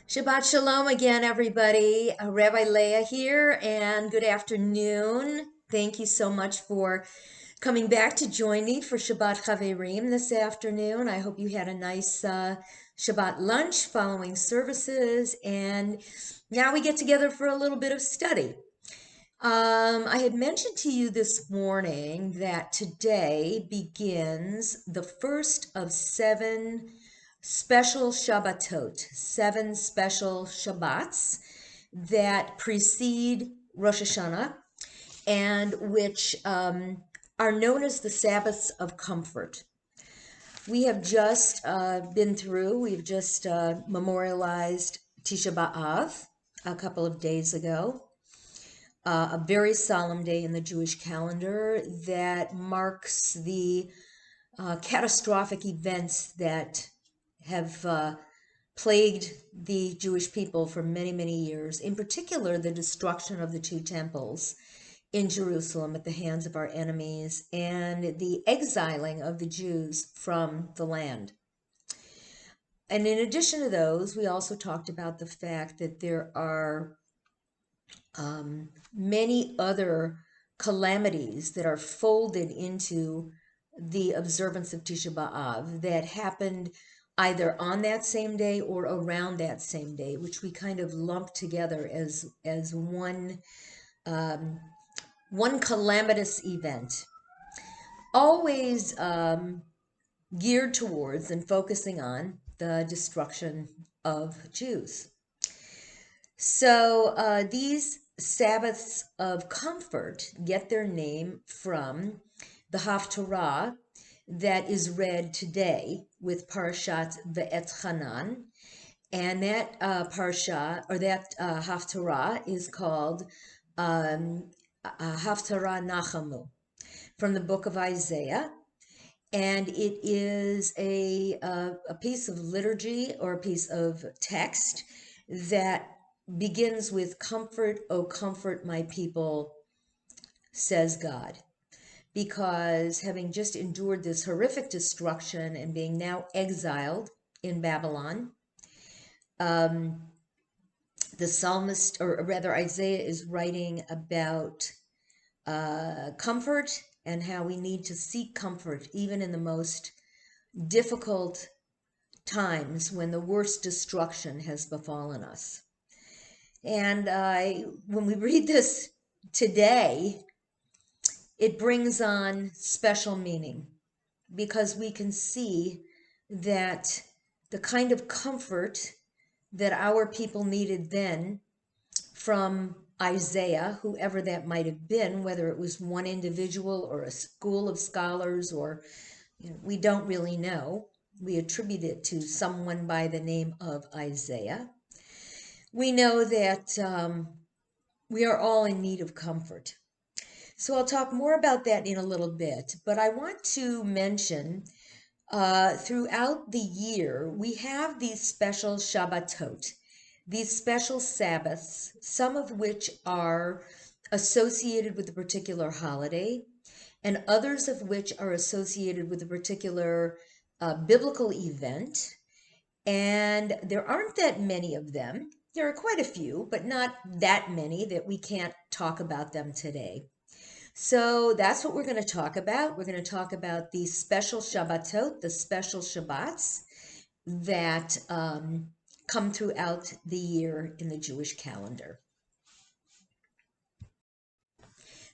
Shabbat Shalom again, everybody. Rabbi Leah here, and good afternoon. Thank you so much for coming back to join me for Shabbat Chaverim this afternoon. I hope you had a nice Shabbat lunch following services, and now we get together for a little bit of study. I had mentioned to you this morning that today begins the first of seven special Shabbatot, seven special Shabbats that precede Rosh Hashanah and which are known as the Sabbaths of Comfort. We have just we've just memorialized Tisha B'Av a couple of days ago. A very solemn day in the Jewish calendar that marks the catastrophic events that have plagued the Jewish people for many, many years, in particular, the destruction of the two temples in Jerusalem at the hands of our enemies and the exiling of the Jews from the land. And in addition to those, we also talked about the fact that there are many other calamities that are folded into the observance of Tisha B'Av that happened either on that same day or around that same day, which we kind of lump together as one calamitous event, always geared towards and focusing on the destruction of Jews. So these Sabbaths of comfort get their name from the Haftarah that is read today with Parashat Ve'etchanan. And that Parsha, or that Haftarah, is called Haftarah Nachamu from the book of Isaiah. And it is a piece of liturgy or a piece of text that begins with, "Comfort, O comfort my people, says God." Because having just endured this horrific destruction and being now exiled in Babylon, the psalmist, or rather Isaiah, is writing about comfort and how we need to seek comfort even in the most difficult times when the worst destruction has befallen us. And when we read this today, it brings on special meaning because we can see that the kind of comfort that our people needed then from Isaiah, whoever that might have been, whether it was one individual or a school of scholars, or we don't really know. We attribute it to someone by the name of Isaiah. We know that we are all in need of comfort. So I'll talk more about that in a little bit, but I want to mention throughout the year, we have these special Shabbatot, these special Sabbaths, some of which are associated with a particular holiday, and others of which are associated with a particular biblical event. And there aren't that many of them. There are quite a few, but not that many that we can't talk about them today. So that's what we're going to talk about. We're going to talk about the special Shabbatot, the special Shabbats that come throughout the year in the Jewish calendar.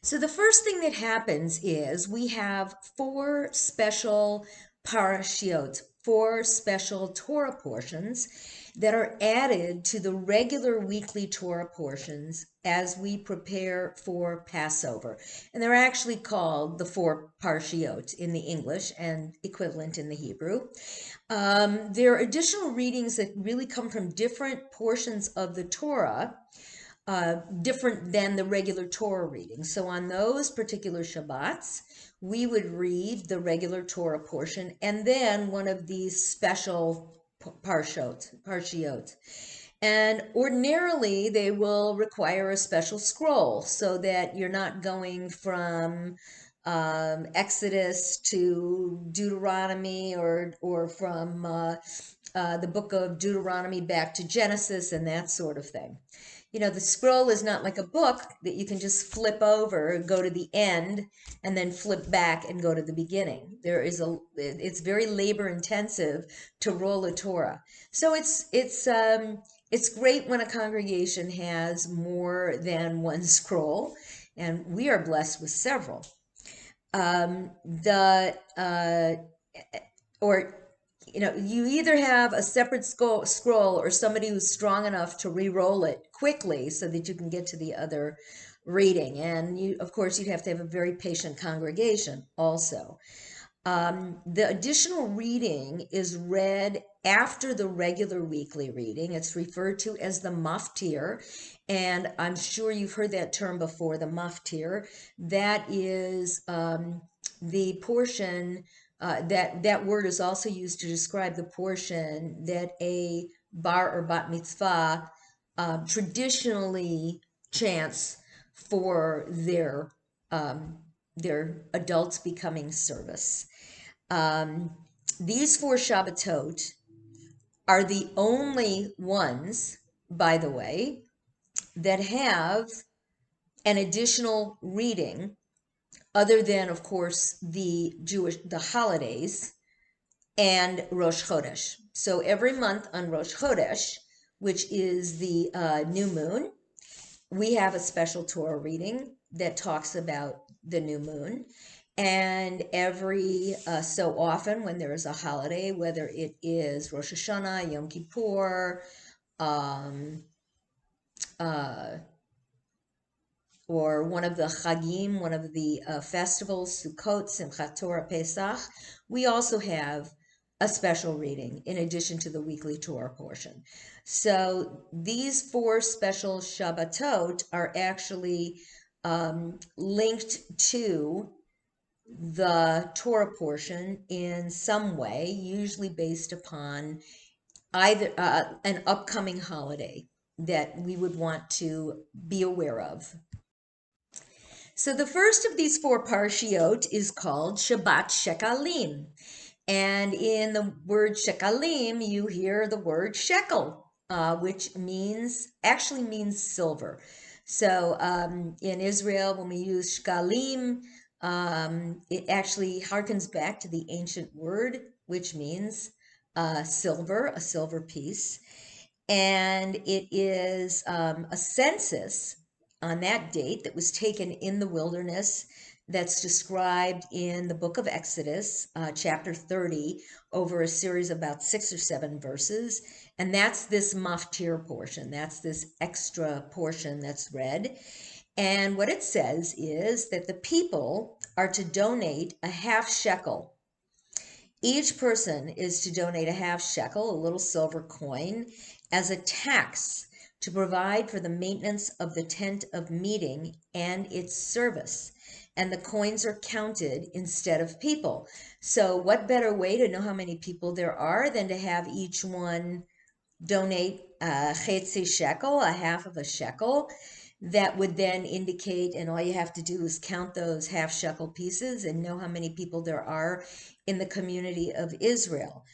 So the first thing that happens is we have four special parashiot, four special Torah portions that are added to the regular weekly Torah portions as we prepare for Passover. And they're actually called the four parshiot in the English and equivalent in the Hebrew. There are additional readings that really come from different portions of the Torah, different than the regular Torah reading. So on those particular Shabbats, we would read the regular Torah portion and then one of these special parshiot. And ordinarily, they will require a special scroll so that you're not going from Exodus to Deuteronomy or from the book of Deuteronomy back to Genesis and that sort of thing. You know, the scroll is not like a book that you can just flip over, go to the end, and then flip back and go to the beginning. It's very labor intensive to roll a Torah. So it's great when a congregation has more than one scroll, and we are blessed with several. The or you know, you either have a separate scroll or somebody who's strong enough to re-roll it quickly so that you can get to the other reading. And you, of course, you'd have to have a very patient congregation also. The additional reading is read after the regular weekly reading. It's referred to as the maftir, and I'm sure you've heard that term before, the maftir. That is the portion that word is also used to describe the portion that a bar or bat mitzvah traditionally chants for their adults becoming service. These four Shabbatot are the only ones, by the way, that have an additional reading other than, of course, the holidays and Rosh Chodesh. So every month on Rosh Chodesh, which is the new moon, we have a special Torah reading that talks about the new moon. And every so often when there is a holiday, whether it is Rosh Hashanah, Yom Kippur, or one of the Chagim, one of the festivals, Sukkot, Simchat Torah, Pesach, we also have a special reading in addition to the weekly Torah portion. So these four special Shabbatot are actually linked to the Torah portion in some way, usually based upon either an upcoming holiday that we would want to be aware of. So the first of these four parshiot is called Shabbat Shekalim. And in the word Shekalim, you hear the word shekel, which actually means silver. So in Israel, when we use shkalim, it actually harkens back to the ancient word, which means silver, a silver piece. And it is a census on that date that was taken in the wilderness that's described in the book of Exodus, chapter 30, over a series of about 6 or 7 verses. And that's this maftir portion. That's this extra portion that's read. And what it says is that the people are to donate a half shekel. Each person is to donate a half shekel, a little silver coin, as a tax to provide for the maintenance of the tent of meeting and its service. And the coins are counted instead of people. So what better way to know how many people there are than to have each one donate a chetzi shekel, a half of a shekel. That would then indicate, and all you have to do is count those half shekel pieces and know how many people there are in the community of Israel.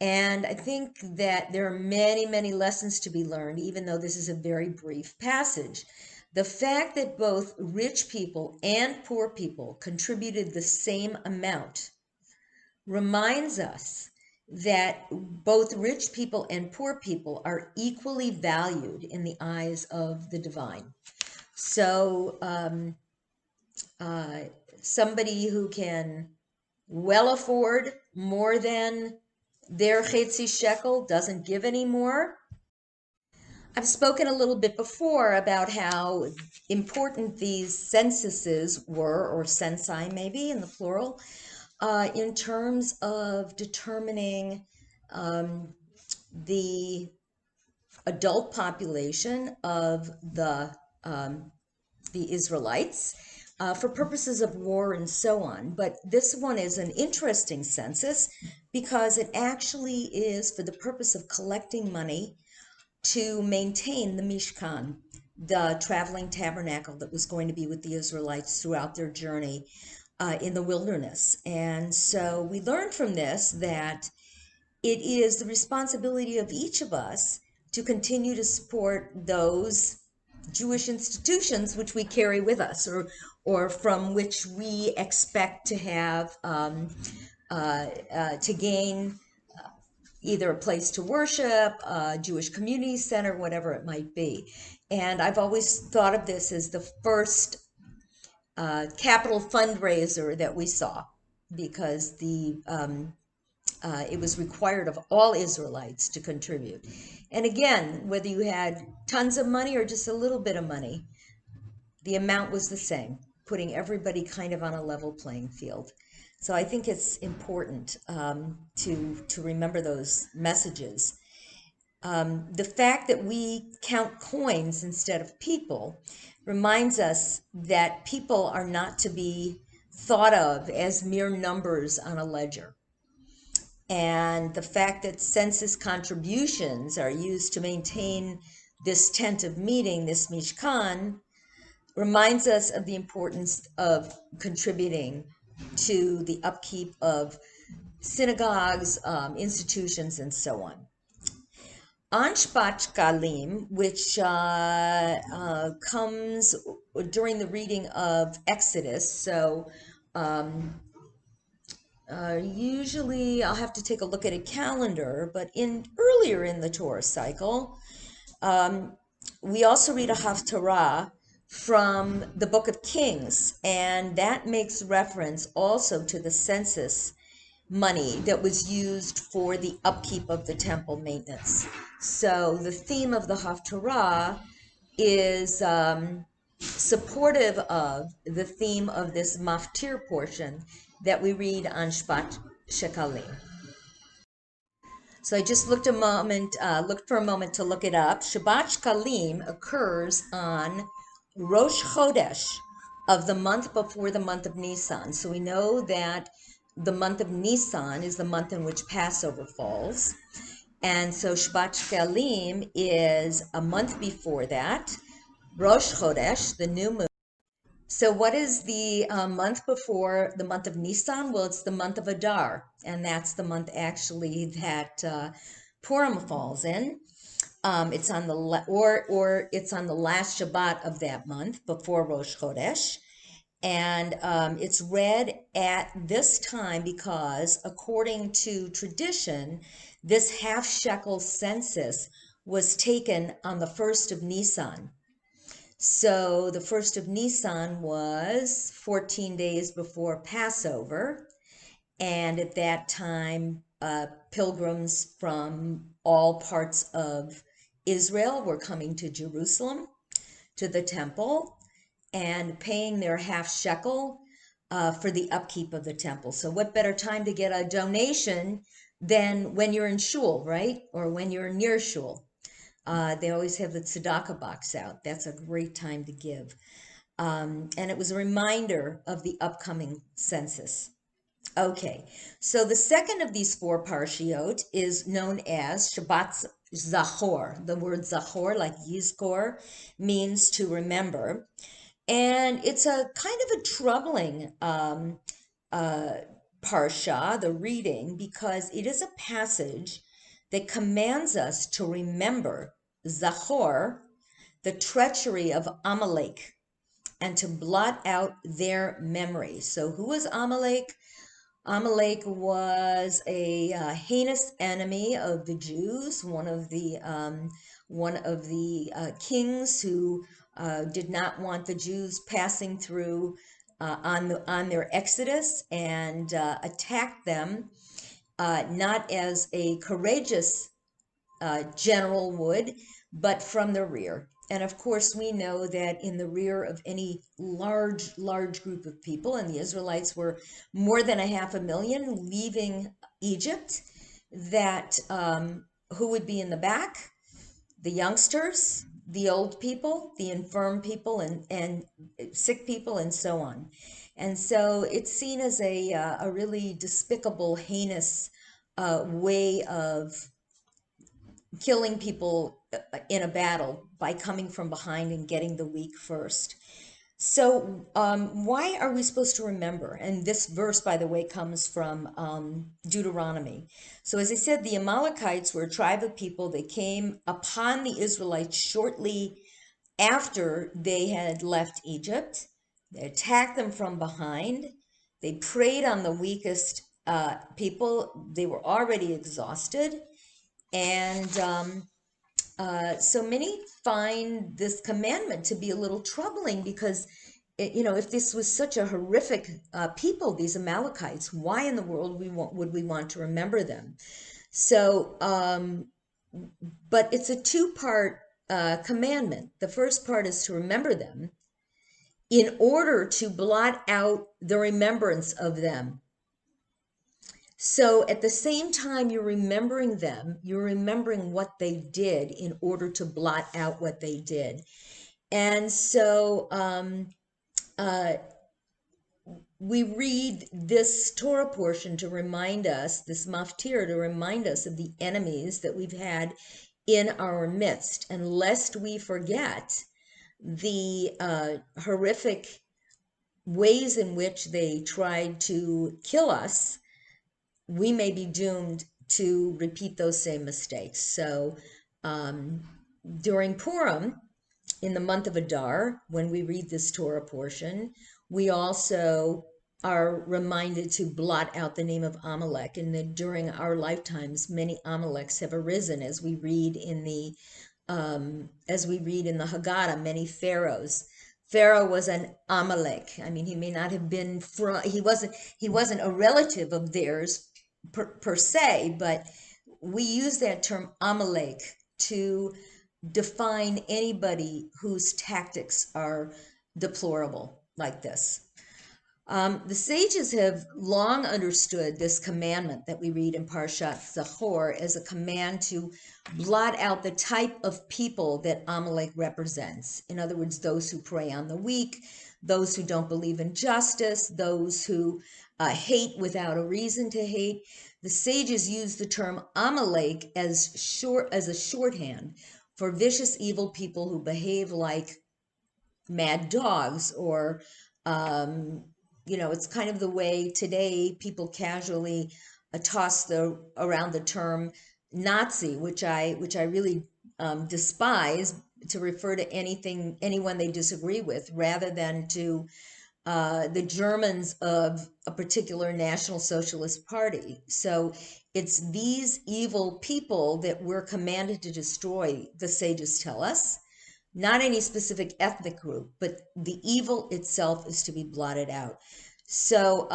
And I think that there are many, many lessons to be learned, even though this is a very brief passage. The fact that both rich people and poor people contributed the same amount reminds us that both rich people and poor people are equally valued in the eyes of the divine. So somebody who can well afford more than their chetzi shekel doesn't give any more. I've spoken a little bit before about how important these censuses were, or censi maybe in the plural, in terms of determining the adult population of the Israelites for purposes of war and so on. But this one is an interesting census because it actually is for the purpose of collecting money to maintain the Mishkan, the traveling tabernacle that was going to be with the Israelites throughout their journey in the wilderness. And so we learned from this that it is the responsibility of each of us to continue to support those Jewish institutions which we carry with us, or from which we expect to have to gain either a place to worship, a Jewish community center, whatever it might be. And I've always thought of this as the first capital fundraiser that we saw, because it was required of all Israelites to contribute. And again, whether you had tons of money or just a little bit of money, the amount was the same, putting everybody kind of on a level playing field. So I think it's important to remember those messages. The fact that we count coins instead of people reminds us that people are not to be thought of as mere numbers on a ledger. And the fact that census contributions are used to maintain this tent of meeting, this Mishkan, reminds us of the importance of contributing to the upkeep of synagogues, institutions, and so on. On Shabbat Chaverim, which comes during the reading of Exodus, so usually I'll have to take a look at a calendar, but earlier in the Torah cycle, we also read a Haftarah from the Book of Kings, and that makes reference also to the census money that was used for the upkeep of the temple maintenance. So the theme of the Haftarah is supportive of the theme of this maftir portion that we read on Shabbat Chaverim. So I just looked for a moment to look it up. Shabbat Chaverim occurs on Rosh Chodesh of the month before the month of Nisan. So we know that the month of Nisan is the month in which Passover falls. And so Shabbat Chaverim is a month before that, Rosh Chodesh, the new moon. So what is the month before the month of Nisan? Well, it's the month of Adar, and that's the month actually that Purim falls in. It's on the it's on the last Shabbat of that month before Rosh Chodesh. And it's read at this time because, according to tradition, this half shekel census was taken on the 1st of Nisan. So the 1st of Nisan was 14 days before Passover. And at that time, pilgrims from all parts of Israel were coming to Jerusalem, to the temple, and paying their half shekel for the upkeep of the temple. So what better time to get a donation than when you're in shul, right? Or when you're near shul. They always have the tzedakah box out. That's a great time to give. And it was a reminder of the upcoming census. Okay, so the second of these four parshiot is known as Shabbat Zachor. The word Zachor, like Yizkor, means to remember. And it's a kind of a troubling parsha, the reading, because it is a passage that commands us to remember, Zachor, the treachery of Amalek, and to blot out their memory. So who was Amalek? Amalek was a heinous enemy of the Jews, one of the kings who did not want the Jews passing through on their exodus, and attacked them, not as a courageous general would, but from the rear. And of course, we know that in the rear of any large group of people, and the Israelites were more than 500,000 leaving Egypt, that who would be in the back? The youngsters, the old people, the infirm people, and sick people, and so on. And so it's seen as a really despicable, heinous way of killing people in a battle by coming from behind and getting the weak first. So, why are we supposed to remember? And this verse, by the way, comes from Deuteronomy. So, as I said, the Amalekites were a tribe of people. They came upon the Israelites shortly after they had left Egypt. They attacked them from behind. They preyed on the weakest people. They were already exhausted. And so many find this commandment to be a little troubling because, if this was such a horrific people, these Amalekites, why in the world would we want to remember them? So, but it's a two-part commandment. The first part is to remember them in order to blot out the remembrance of them. So at the same time you're remembering them, you're remembering what they did in order to blot out what they did. And so we read this Torah portion to remind us, this maftir, to remind us of the enemies that we've had in our midst. And lest we forget the horrific ways in which they tried to kill us, we may be doomed to repeat those same mistakes. So during Purim, in the month of Adar, when we read this Torah portion, we also are reminded to blot out the name of Amalek, and that during our lifetimes, many Amaleks have arisen, as we read in the Haggadah, many pharaohs. Pharaoh was an Amalek. I mean, he may not have been he wasn't a relative of theirs per se, but we use that term Amalek to define anybody whose tactics are deplorable like this. The sages have long understood this commandment that we read in Parshat Zachor as a command to blot out the type of people that Amalek represents. In other words, those who prey on the weak, those who don't believe in justice, those who hate without a reason to hate. The sages use the term Amalek as a shorthand for vicious, evil people who behave like mad dogs, or it's kind of the way today people casually toss around the term Nazi, which I really despise, to refer to anyone they disagree with, rather than to the Germans of a particular National Socialist Party. So it's these evil people that we're commanded to destroy, the sages tell us. Not any specific ethnic group, but the evil itself is to be blotted out. So,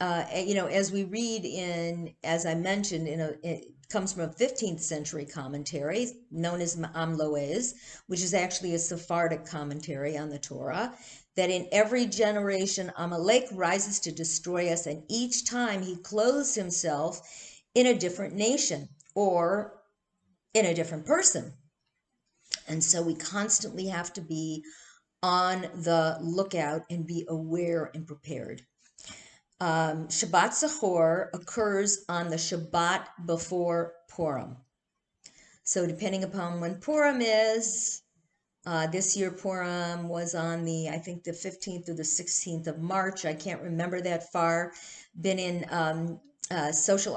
as we read as I mentioned, it comes from a 15th century commentary known as Ma'am Loez, which is actually a Sephardic commentary on the Torah, that in every generation Amalek rises to destroy us, and each time he clothes himself in a different nation or in a different person. And so we constantly have to be on the lookout and be aware and prepared. Shabbat Zachor occurs on the Shabbat before Purim. So depending upon when Purim is, this year Purim was on I think the 15th or the 16th of March. I can't remember that far. Been in social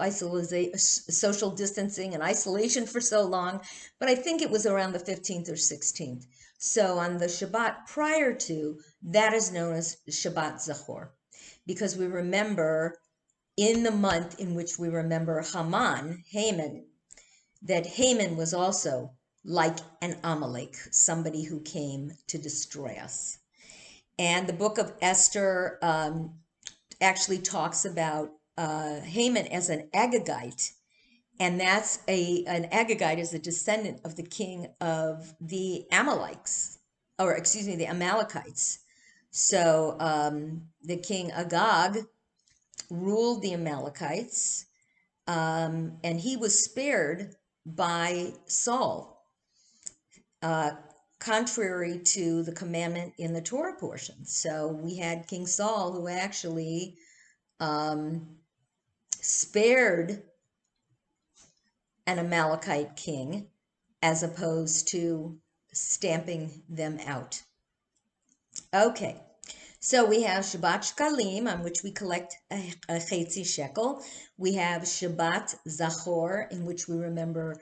distancing and isolation for so long, but I think it was around the 15th or 16th. So on the Shabbat prior to, that is known as Shabbat Zachor, because we remember in the month in which we remember Haman, that Haman was also like an Amalek, somebody who came to destroy us. And the book of Esther actually talks about Haman as an Agagite, and that's an Agagite is a descendant of the king of the Amalekites. So the king Agag ruled the Amalekites, and he was spared by Saul, contrary to the commandment in the Torah portion. So we had King Saul, who actually spared an Amalekite king as opposed to stamping them out. Okay. So we have Shabbat Shkalim, on which we collect a chetzi shekel. We have Shabbat Zachor, in which we remember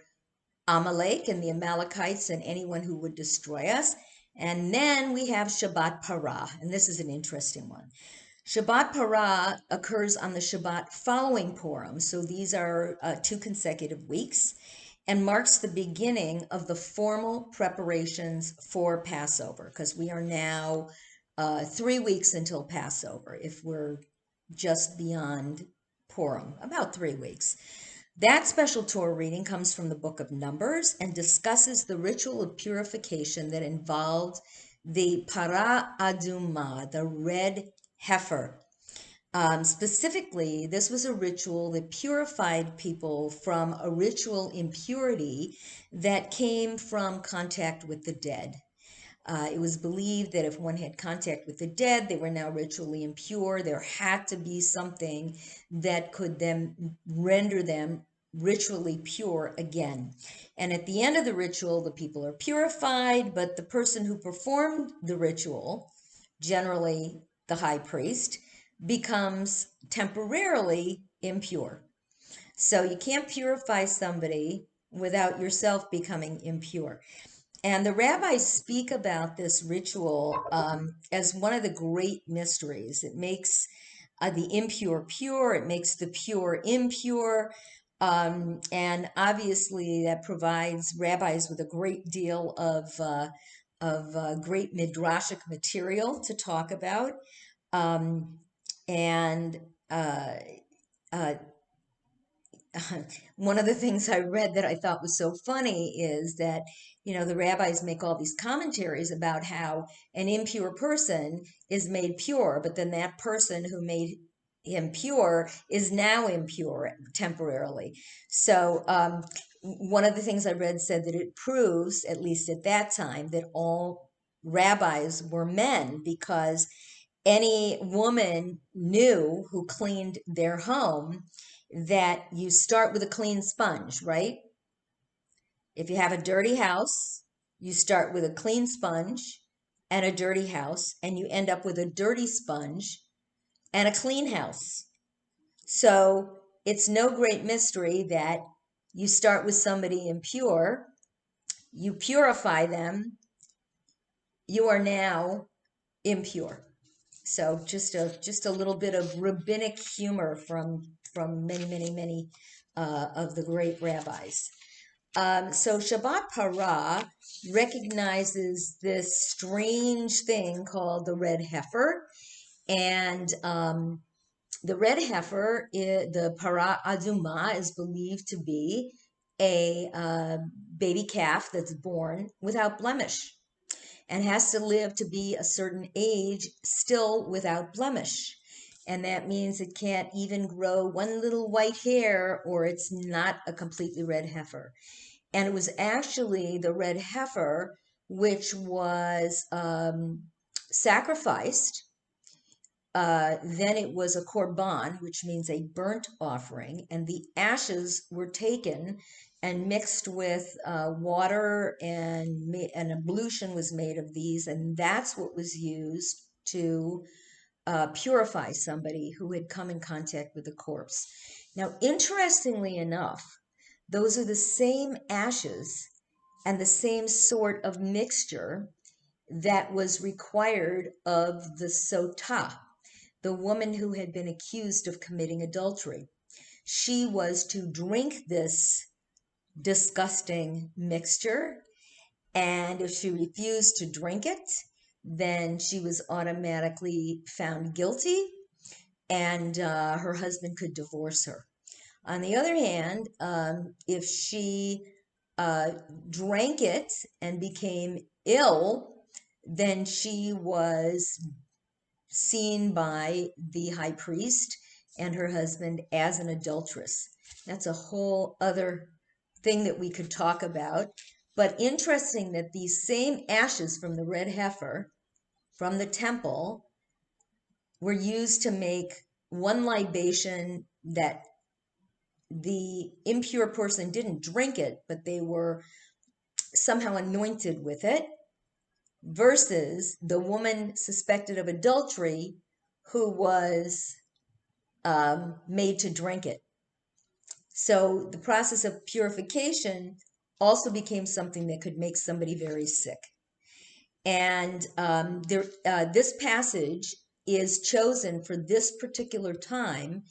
Amalek and the Amalekites and anyone who would destroy us. And then we have Shabbat Parah, and this is an interesting one. Shabbat Parah occurs on the Shabbat following Purim, so these are 2 consecutive weeks, and marks the beginning of the formal preparations for Passover, because we are now 3 weeks until Passover, if we're just beyond Purim, about 3 weeks. That special Torah reading comes from the book of Numbers and discusses the ritual of purification that involved the para aduma, the red heifer. Specifically, this was a ritual that purified people from a ritual impurity that came from contact with the dead. It was believed that if one had contact with the dead, they were now ritually impure. There had to be something that could then render them ritually pure again. And at the end of the ritual, the people are purified, but the person who performed the ritual, generally the high priest, becomes temporarily impure. So you can't purify somebody without yourself becoming impure. And the rabbis speak about this ritual as one of the great mysteries. It makes the impure pure, it makes the pure impure. And obviously, that provides rabbis with a great deal of great midrashic material to talk about. Um, and uh, uh, One of the things I read that I thought was so funny is that, the rabbis make all these commentaries about how an impure person is made pure, but then that person who made him pure is now impure temporarily. So, one of the things I read said that it proves, at least at that time, that all rabbis were men, because any woman knew who cleaned their home that you start with a clean sponge, right? If you have a dirty house, you start with a clean sponge and a dirty house, and you end up with a dirty sponge and a clean house. So it's no great mystery that you start with somebody impure, you purify them, you are now impure. So just a little bit of rabbinic humor from many of the great rabbis. So Shabbat Parah recognizes this strange thing called the red heifer, and the red heifer, the Parah Aduma, is believed to be a baby calf that's born without blemish and has to live to be a certain age still without blemish. And that means it can't even grow one little white hair, or it's not a completely red heifer. And it was actually the red heifer which was sacrificed. Then it was a korban, which means a burnt offering, and the ashes were taken and mixed with water, and an ablution was made of these, and that's what was used to purify somebody who had come in contact with the corpse. Now, interestingly enough, those are the same ashes and the same sort of mixture that was required of the sotah, the woman who had been accused of committing adultery. She was to drink this disgusting mixture, and if she refused to drink it, then she was automatically found guilty, and her husband could divorce her. On the other hand, if she uh, drank it and became ill, then she was seen by the high priest and her husband as an adulteress. That's a whole other thing that we could talk about. But interesting that these same ashes from the red heifer from the temple were used to make one libation that the impure person didn't drink it, but they were somehow anointed with it. versus the woman suspected of adultery who was made to drink it. So the process of purification also became something that could make somebody very sick. And this passage is chosen for this particular time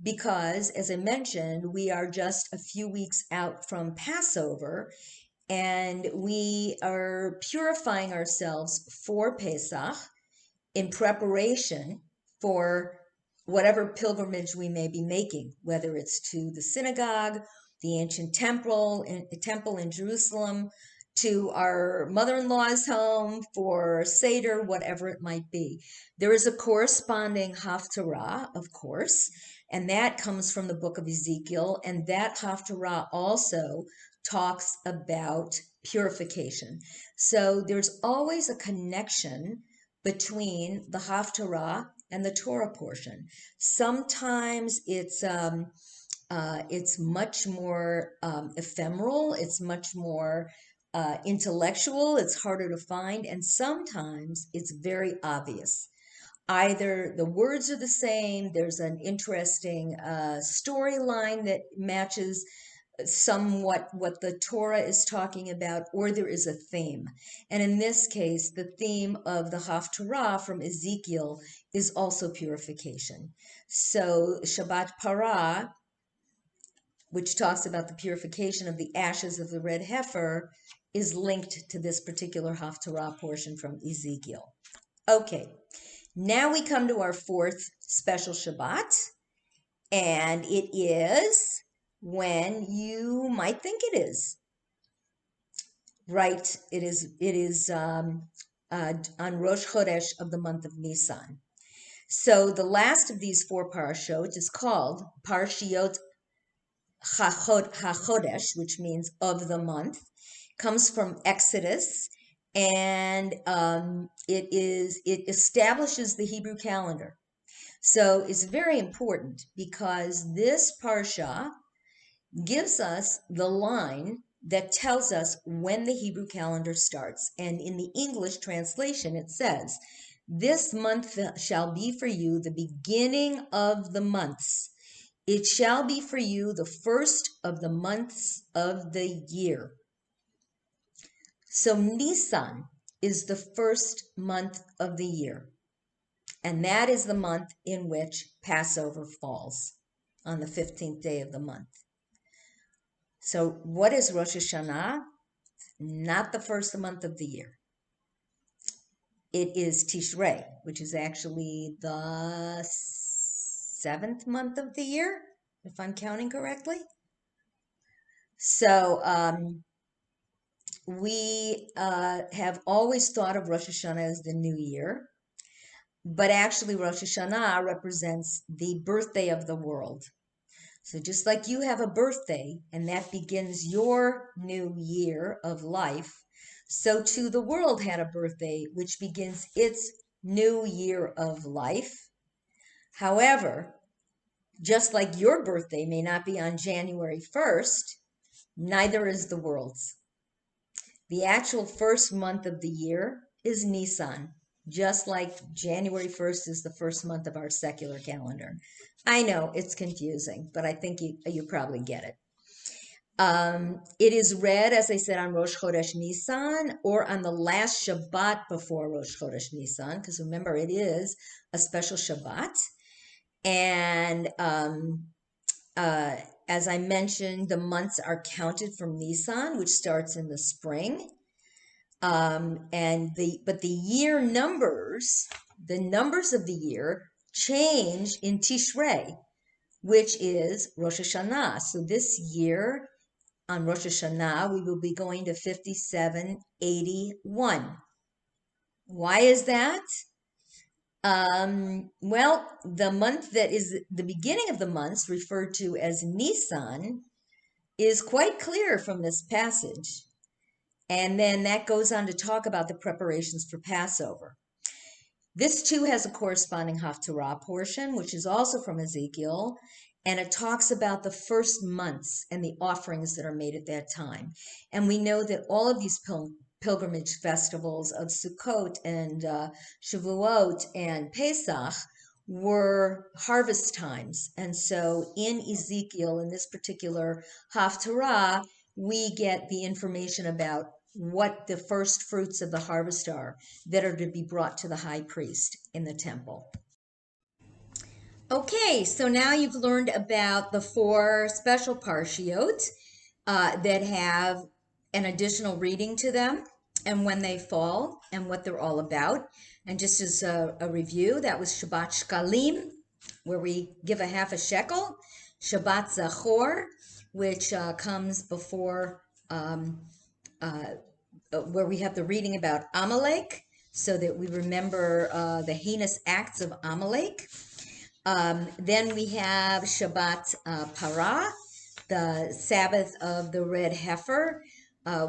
because, as I mentioned, we are just a few weeks out from Passover, and we are purifying ourselves for Pesach in preparation for whatever pilgrimage we may be making, whether it's to the synagogue, the ancient temple in Jerusalem, to our mother-in-law's home for Seder, whatever it might be. There is a corresponding Haftarah, of course, and that comes from the book of Ezekiel, and that Haftarah also talks about purification. So there's always a connection between the Haftarah and the Torah portion. Sometimes it's much more ephemeral, it's much more intellectual, it's harder to find, and sometimes it's very obvious. Either the words are the same, there's an interesting storyline that matches somewhat what the Torah is talking about, or there is a theme. And in this case, the theme of the Haftarah from Ezekiel is also purification. So Shabbat Parah, which talks about the purification of the ashes of the red heifer, is linked to this particular Haftarah portion from Ezekiel. Okay, now we come to our fourth special Shabbat, and it is when you might think it is. Right, it is on Rosh Chodesh of the month of Nisan. So the last of these four parashot is called Parshiot HaChodesh, which means of the month, comes from Exodus, and it establishes the Hebrew calendar. So it's very important because this parsha gives us the line that tells us when the Hebrew calendar starts. And in the English translation, it says, "This month shall be for you the beginning of the months. It shall be for you the first of the months of the year." So Nisan is the first month of the year. And that is the month in which Passover falls, on the 15th day of the month. So what is Rosh Hashanah? Not the first month of the year. It is Tishrei, which is actually the 7th month of the year, if I'm counting correctly. So we have always thought of Rosh Hashanah as the new year, but actually Rosh Hashanah represents the birthday of the world. So just like you have a birthday, and that begins your new year of life, so too the world had a birthday, which begins its new year of life. However, just like your birthday may not be on January 1st, neither is the world's. The actual first month of the year is Nisan, just like January 1st is the first month of our secular calendar. I know it's confusing, but I think you probably get it. It is read, as I said, on Rosh Chodesh Nisan or on the last Shabbat before Rosh Chodesh Nisan, because remember, it is a special Shabbat. And as I mentioned, the months are counted from Nisan, which starts in the spring. But the year numbers, the numbers of the year change in Tishrei, which is Rosh Hashanah. So this year on Rosh Hashanah, we will be going to 5781. Why is that? Well, the month that is the beginning of the months, referred to as Nisan, is quite clear from this passage. And then that goes on to talk about the preparations for Passover. This too has a corresponding Haftarah portion, which is also from Ezekiel, and it talks about the first months and the offerings that are made at that time. And we know that all of these pilgrimage festivals of Sukkot and Shavuot and Pesach were harvest times. And so in Ezekiel, in this particular Haftarah, we get the information about what the first fruits of the harvest are that are to be brought to the high priest in the temple. Okay, so now you've learned about the 4 special parshiot that have an additional reading to them and when they fall and what they're all about. And just as a review, that was Shabbat Shkalim, where we give a half a shekel. Shabbat Zachor, which comes before, where we have the reading about Amalek, so that we remember the heinous acts of Amalek. Then we have Shabbat Parah, the Sabbath of the red heifer,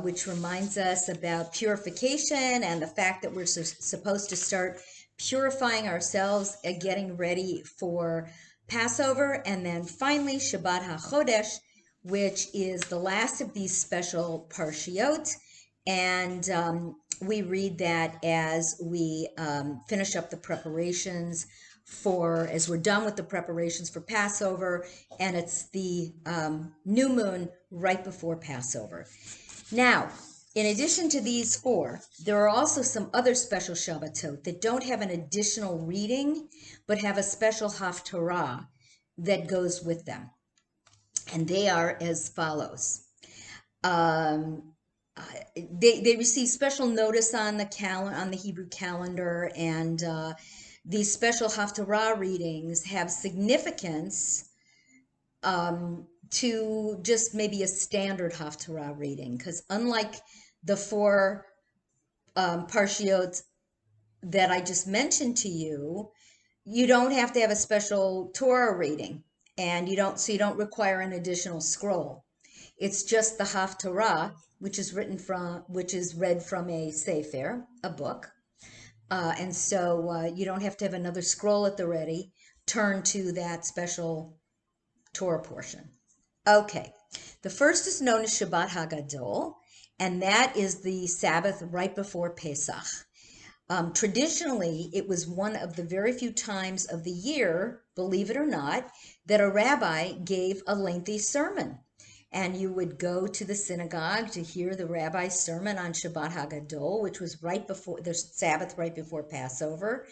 which reminds us about purification and the fact that we're supposed to start purifying ourselves and getting ready for Passover. And then finally, Shabbat HaChodesh, which is the last of these special parshiot. And we read that as we finish up the preparations as we're done with the preparations for Passover, and it's the new moon right before Passover. Now, in addition to these 4, there are also some other special Shabbatot that don't have an additional reading, but have a special Haftarah that goes with them. And they are as follows. They receive special notice on the Hebrew calendar, and these special Haftarah readings have significance to just maybe a standard Haftarah reading, because unlike the 4 parshiot that I just mentioned to you, you don't have to have a special Torah reading, and you don't require an additional scroll. It's just the Haftarah, which is read from a sefer, a book. And so you don't have to have another scroll at the ready. Turn to that special Torah portion. Okay, the first is known as Shabbat Hagadol, and that is the Sabbath right before Pesach. Traditionally, it was one of the very few times of the year, believe it or not, that a rabbi gave a lengthy sermon. And you would go to the synagogue to hear the rabbi's sermon on Shabbat Hagadol, which was right before the Sabbath, right before Passover.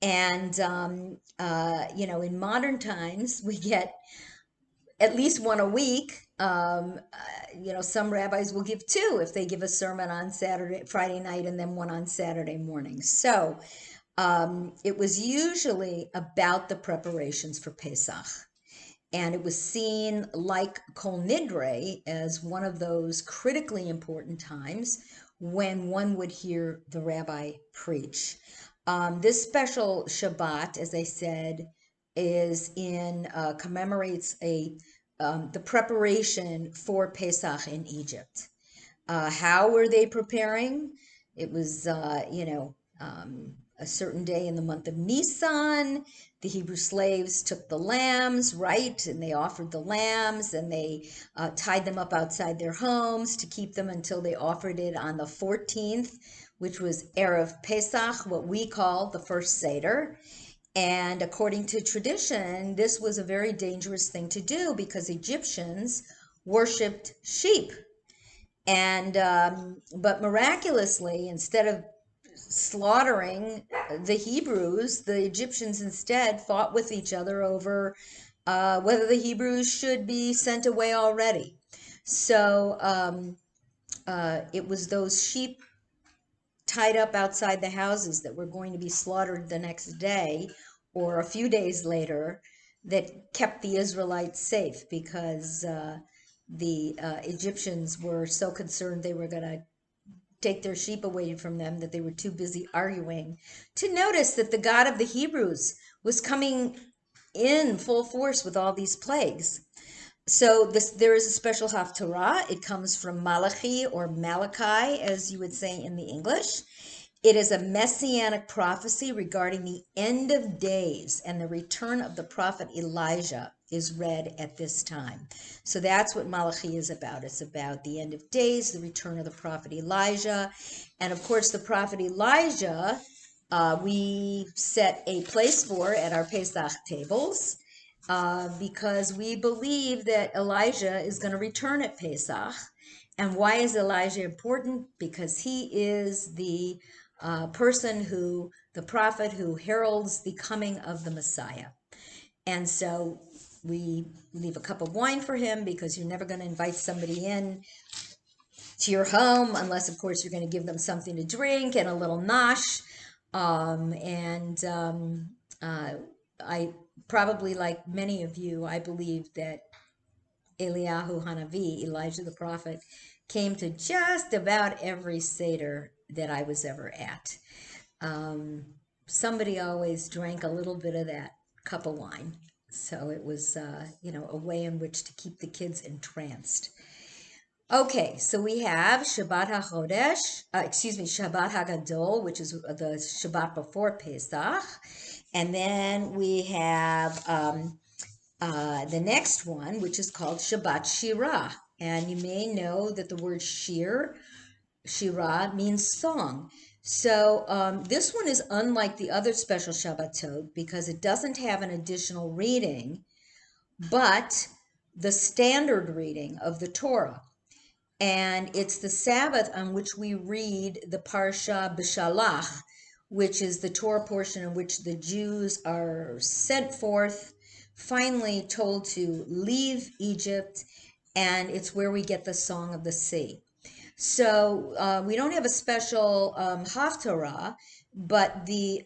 And, in modern times, we get at least one a week. Some rabbis will give 2 if they give a sermon on Friday night, and then one on Saturday morning. So it was usually about the preparations for Pesach. And it was seen, like Kol Nidre, as one of those critically important times when one would hear the rabbi preach. This special Shabbat, as I said, commemorates the preparation for Pesach in Egypt. How were they preparing? It was, a certain day in the month of Nisan. The Hebrew slaves took the lambs, right? And they offered the lambs, and they tied them up outside their homes to keep them until they offered it on the 14th, which was Erev Pesach, what we call the first Seder. And according to tradition, this was a very dangerous thing to do because Egyptians worshipped sheep. And but miraculously, instead of slaughtering the Hebrews, the Egyptians instead fought with each other over whether the Hebrews should be sent away already. So it was those sheep tied up outside the houses that were going to be slaughtered the next day or a few days later that kept the Israelites safe, because the Egyptians were so concerned they were going to take their sheep away from them that they were too busy arguing to notice that the God of the Hebrews was coming in full force with all these plagues. So there is a special Haftarah. It comes from Malachi, or Malachi, as you would say in the English. It is a messianic prophecy regarding the end of days, and the return of the prophet Elijah is read at this time. So that's what Malachi is about. It's about the end of days, the return of the prophet Elijah. And of course, the prophet Elijah, we set a place for at our Pesach tables because we believe that Elijah is going to return at Pesach. And why is Elijah important? Because he is the the prophet who heralds the coming of the Messiah. And so we leave a cup of wine for him because you're never going to invite somebody in to your home unless, of course, you're going to give them something to drink and a little nosh. I probably, like many of you, I believe that Eliyahu Hanavi, Elijah the prophet, came to just about every Seder that I was ever at. Somebody always drank a little bit of that cup of wine. So it was, a way in which to keep the kids entranced. Okay, so we have Shabbat Shabbat HaGadol, which is the Shabbat before Pesach. And then we have the next one, which is called Shabbat Shirah. And you may know that the word Shirah means song. So this one is unlike the other special Shabbatot because it doesn't have an additional reading, but the standard reading of the Torah. And it's the Sabbath on which we read the Parsha B'Shalach, which is the Torah portion in which the Jews are sent forth, finally told to leave Egypt, and it's where we get the Song of the Sea. So we don't have a special Haftarah, but the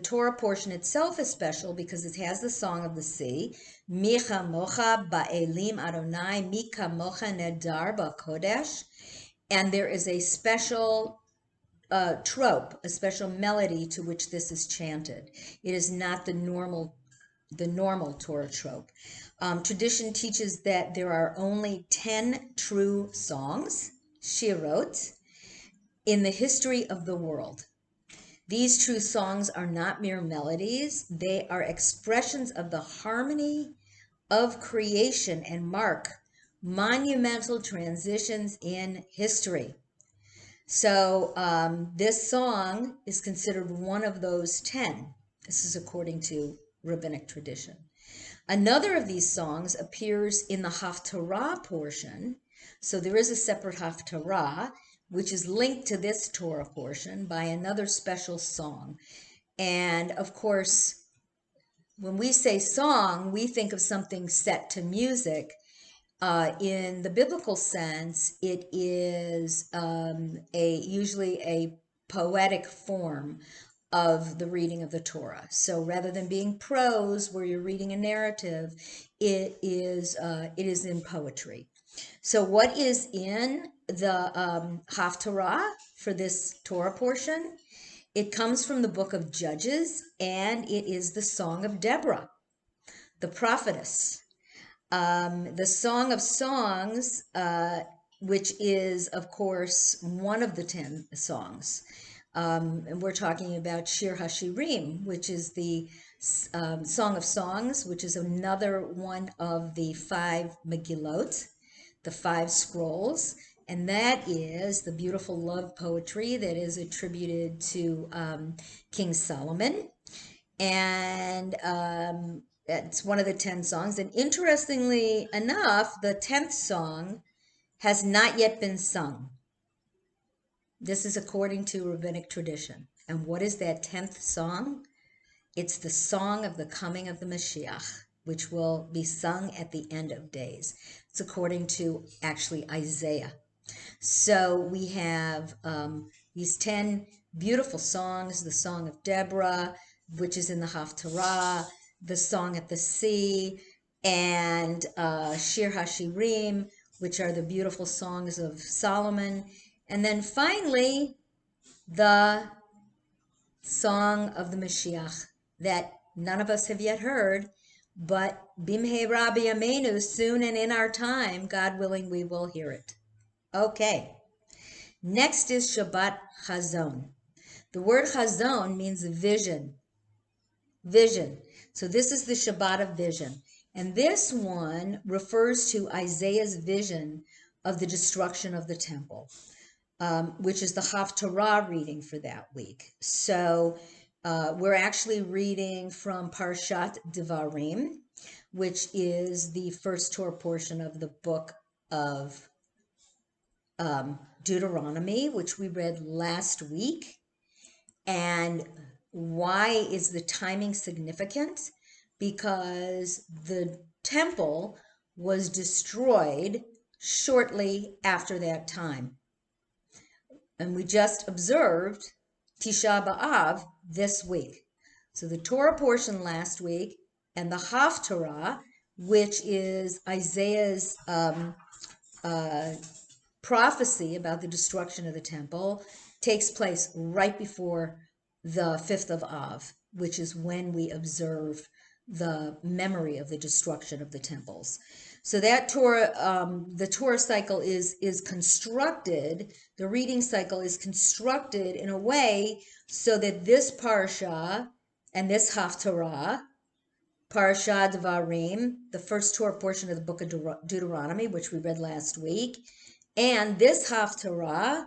Torah portion itself is special because it has the Song of the Sea. Micha mocha ba'elim Adonai, Mika mocha nedar ba'kodesh. And there is a special trope, a special melody to which this is chanted. It is not the normal Torah trope. Tradition teaches that there are only 10 true songs, shirot, in the history of the world. These true songs are not mere melodies. They are expressions of the harmony of creation and mark monumental transitions in history. So this song is considered one of those 10. This is according to rabbinic tradition. Another of these songs appears in the Haftarah portion. So there is a separate Haftarah, which is linked to this Torah portion by another special song. And of course, when we say song, we think of something set to music. In the biblical sense, it is usually a poetic form of the reading of the Torah. So rather than being prose, where you're reading a narrative, it is in poetry. So what is in the Haftarah for this Torah portion? It comes from the book of Judges, and it is the Song of Deborah, the prophetess. The Song of Songs, which is, of course, one of the 10 songs. And we're talking about Shir HaShirim, which is the Song of Songs, which is another one of the 5 Megillot, the 5 scrolls. And that is the beautiful love poetry that is attributed to King Solomon. And it's one of the 10 songs. And interestingly enough, the 10th song has not yet been sung. This is according to rabbinic tradition. And what is that 10th song? It's the song of the coming of the Mashiach, which will be sung at the end of days. It's according to actually Isaiah. So we have these 10 beautiful songs, the Song of Deborah, which is in the Haftarah, the Song at the Sea, and Shir HaShirim, which are the beautiful songs of Solomon. And then finally, the Song of the Mashiach that none of us have yet heard, but Bimhei B'Yameinu, soon and in our time, God willing, we will hear it. Okay, Next is Shabbat Chazon. The word Chazon means vision. Vision. So this is the Shabbat of vision. And this one refers to Isaiah's vision of the destruction of the temple, which is the Haftarah reading for that week. So we're actually reading from Parshat Devarim, which is the first Torah portion of the book of Deuteronomy, which we read last week. And why is the timing significant? Because the temple was destroyed shortly after that time. And we just observed Tisha B'Av this week. So the Torah portion last week and the Haftarah, which is Isaiah's prophecy about the destruction of the temple, takes place right before the 5th of Av, which is when we observe the memory of the destruction of the temples. So that Torah, the Torah cycle is constructed, the reading cycle is constructed in a way so that this parsha and this haftarah, Parsha Devarim, the first Torah portion of the book of Deuteronomy, which we read last week, and this haftarah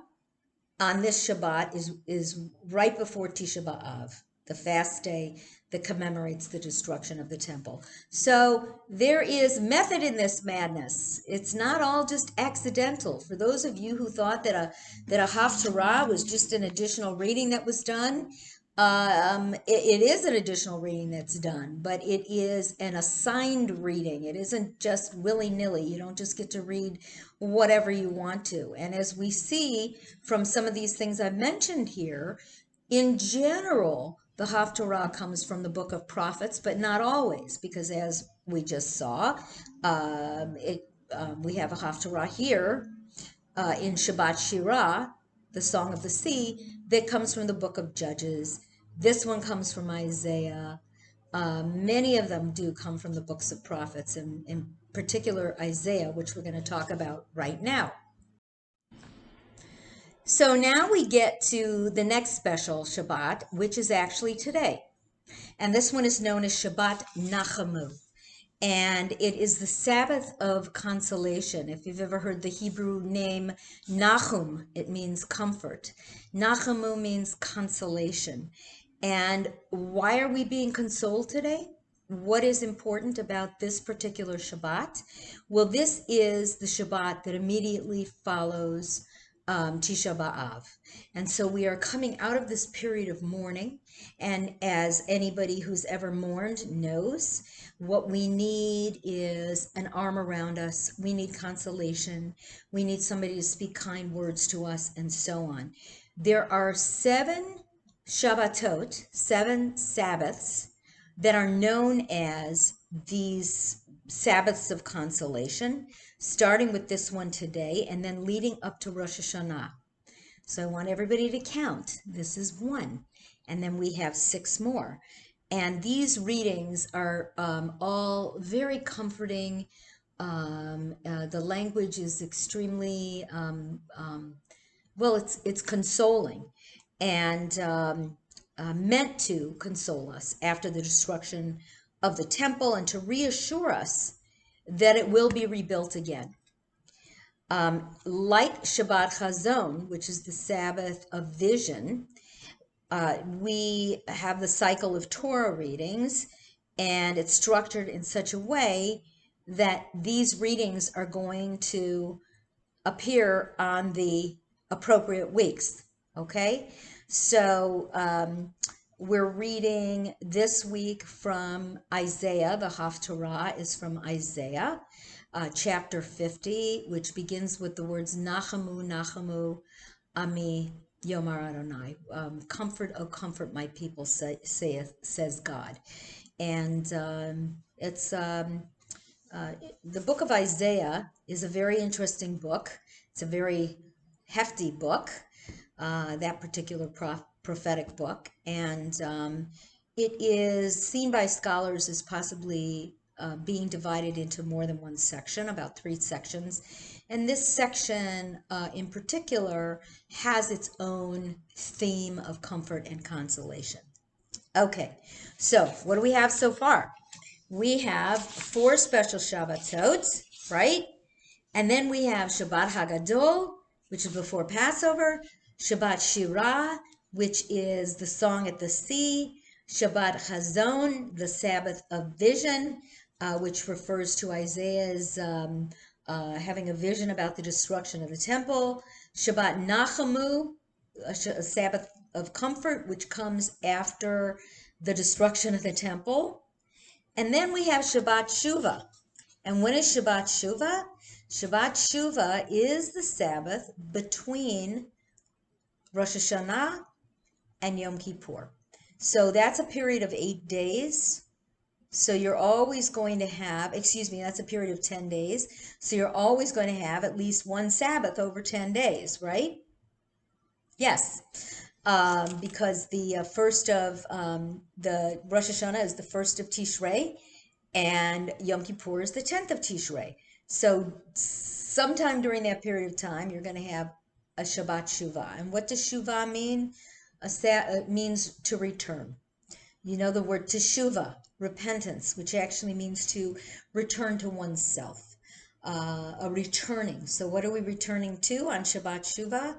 on this Shabbat is right before Tisha B'Av, the fast day that commemorates the destruction of the temple. So there is method in this madness. It's not all just accidental. For those of you who thought that a haftarah was just an additional reading that was done, it is an additional reading that's done, but it is an assigned reading. It isn't just willy-nilly. You don't just get to read whatever you want to. And as we see from some of these things I've mentioned here, in general, the Haftarah comes from the book of prophets, but not always, because as we just saw, we have a Haftarah here in Shabbat Shirah, the Song of the Sea, that comes from the book of Judges. This one comes from Isaiah. Many of them do come from the books of prophets, and in particular Isaiah, which we're going to talk about right now. So now we get to the next special Shabbat, which is actually today. And this one is known as Shabbat Nachamu. And it is the Sabbath of consolation. If you've ever heard the Hebrew name Nachum, it means comfort. Nachamu means consolation. And why are we being consoled today? What is important about this particular Shabbat? Well, this is the Shabbat that immediately follows Tisha B'Av. And so we are coming out of this period of mourning. And as anybody who's ever mourned knows, what we need is an arm around us. We need consolation. We need somebody to speak kind words to us, and so on. There are 7 Shabbatot, 7 Sabbaths, that are known as these Sabbaths of consolation, starting with this one today and then leading up to Rosh Hashanah. So I want everybody to count. This is 1, and then we have 6 more. And these readings are all very comforting. The language is extremely, well, it's consoling and meant to console us after the destruction of the temple and to reassure us that it will be rebuilt again. Like Shabbat Chazon, which is the Sabbath of vision, we have the cycle of Torah readings, and it's structured in such a way that these readings are going to appear on the appropriate weeks, okay? So we're reading this week from Isaiah. The Haftarah is from Isaiah, chapter 50, which begins with the words Nachamu, Nachamu, Ami Yomar Adonai. Comfort, oh comfort my people, says God. And it's the book of Isaiah is a very interesting book. It's a very hefty book, that particular prophetic book, and it is seen by scholars as possibly being divided into more than one section, about 3 sections. And this section in particular has its own theme of comfort and consolation. Okay, so what do we have so far? We have 4 special Shabbatot, right? And then we have Shabbat Hagadol, which is before Passover, Shabbat Shirah, which is the song at the sea, Shabbat Chazon, the Sabbath of vision, which refers to Isaiah's having a vision about the destruction of the temple, Shabbat Nachamu, a Sabbath of comfort, which comes after the destruction of the temple. And then we have Shabbat Shuvah. And when is Shabbat Shuvah? Shabbat Shuvah is the Sabbath between Rosh Hashanah and Yom Kippur. So that's a period of 8 days. So you're always going to have, that's a period of 10 days. So you're always going to have at least one Sabbath over 10 days, right? Yes. Because the first of the Rosh Hashanah is the first of Tishrei, and Yom Kippur is the 10th of Tishrei. So sometime during that period of time, you're going to have a Shabbat Shuvah. And what does Shuvah mean? It means to return. You know the word teshuvah, repentance, which actually means to return to oneself, a returning. So what are we returning to on Shabbat Shuvah?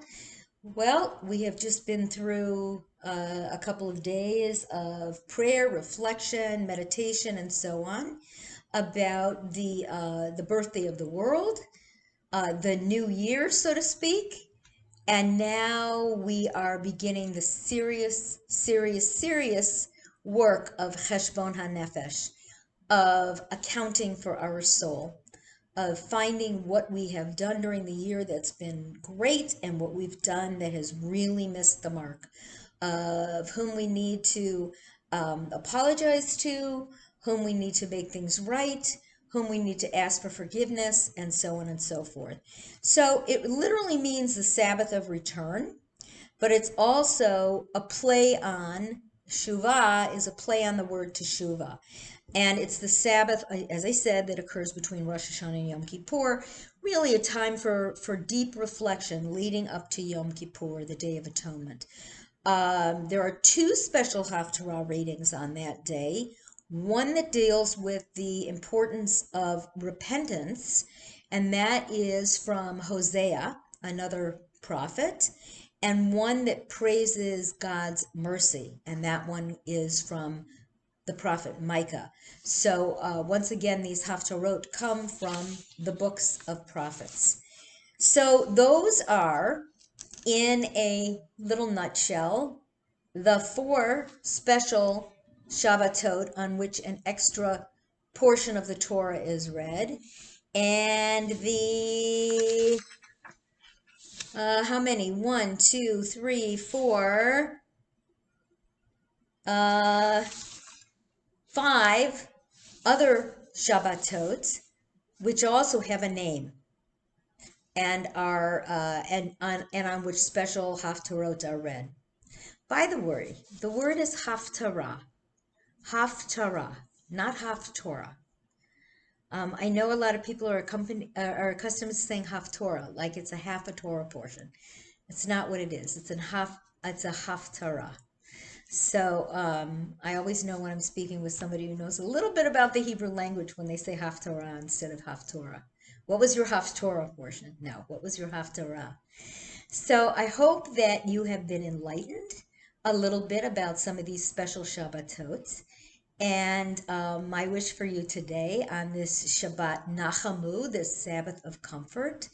Well, we have just been through a couple of days of prayer, reflection, meditation, and so on about the birthday of the world, the new year, so to speak. And now we are beginning the serious work of Cheshbon HaNefesh, of accounting for our soul, of finding what we have done during the year that's been great and what we've done that has really missed the mark, of whom we need to apologize to, whom we need to make things right, whom we need to ask for forgiveness, and so on and so forth. So it literally means the Sabbath of return, but it's also a play on, Shuvah is a play on the word teshuvah. And it's the Sabbath, as I said, that occurs between Rosh Hashanah and Yom Kippur, really a time for deep reflection leading up to Yom Kippur, the Day of Atonement. There are 2 special Haftarah readings on that day. One that deals with the importance of repentance, and that is from Hosea, another prophet, and one that praises God's mercy, and that one is from the prophet Micah. So once again, these Haftarot come from the books of prophets. So those are, in a little nutshell, the 4 special Shabbatot on which an extra portion of the Torah is read, and the how many? 1, 2, 3, 4, 5 other Shabbatot, which also have a name and are and on which special haftarot are read. By the word is haftarah, not haftorah. I know a lot of people are accustomed to saying haftorah, like it's a half a Torah portion. It's not what it is. It's a haftarah. So I always know when I'm speaking with somebody who knows a little bit about the Hebrew language when they say haftarah instead of haftorah. What was your haftorah portion? No, what was your haftarah? So I hope that you have been enlightened a little bit about some of these special Shabbatot. And my wish for you today on this Shabbat Nachamu, this Sabbath of comfort,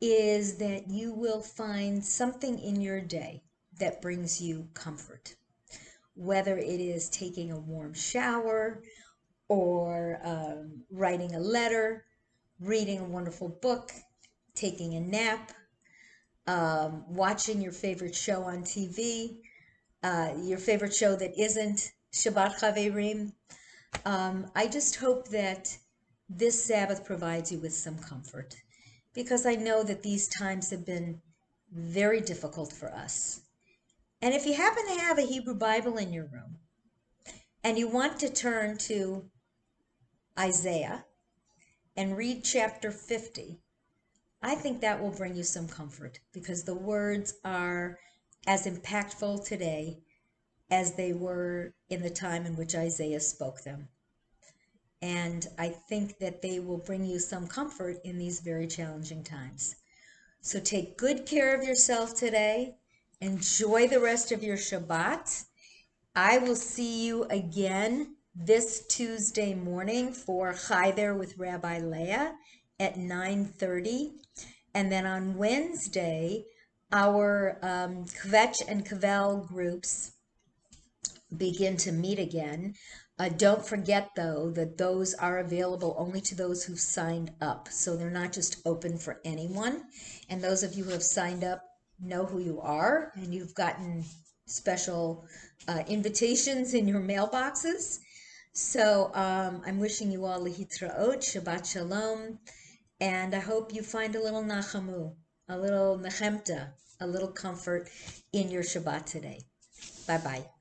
is that you will find something in your day that brings you comfort. Whether it is taking a warm shower, or writing a letter, reading a wonderful book, taking a nap, watching your favorite show on TV, your favorite show that isn't Shabbat Chaverim. I just hope that this Sabbath provides you with some comfort, because I know that these times have been very difficult for us. And if you happen to have a Hebrew Bible in your room and you want to turn to Isaiah and read chapter 50. I think that will bring you some comfort because the words are as impactful today as they were in the time in which Isaiah spoke them. And I think that they will bring you some comfort in these very challenging times. So take good care of yourself today. Enjoy the rest of your Shabbat. I will see you again this Tuesday morning for Hi There with Rabbi Leah at 9:30. And then on Wednesday, our Kvetch and Kavel groups begin to meet again. Don't forget, though, that those are available only to those who've signed up. So they're not just open for anyone. And those of you who have signed up know who you are, and you've gotten special invitations in your mailboxes. So I'm wishing you all lehitraot, Shabbat Shalom, and I hope you find a little nachamu, a little nechemta, a little comfort in your Shabbat today. Bye-bye.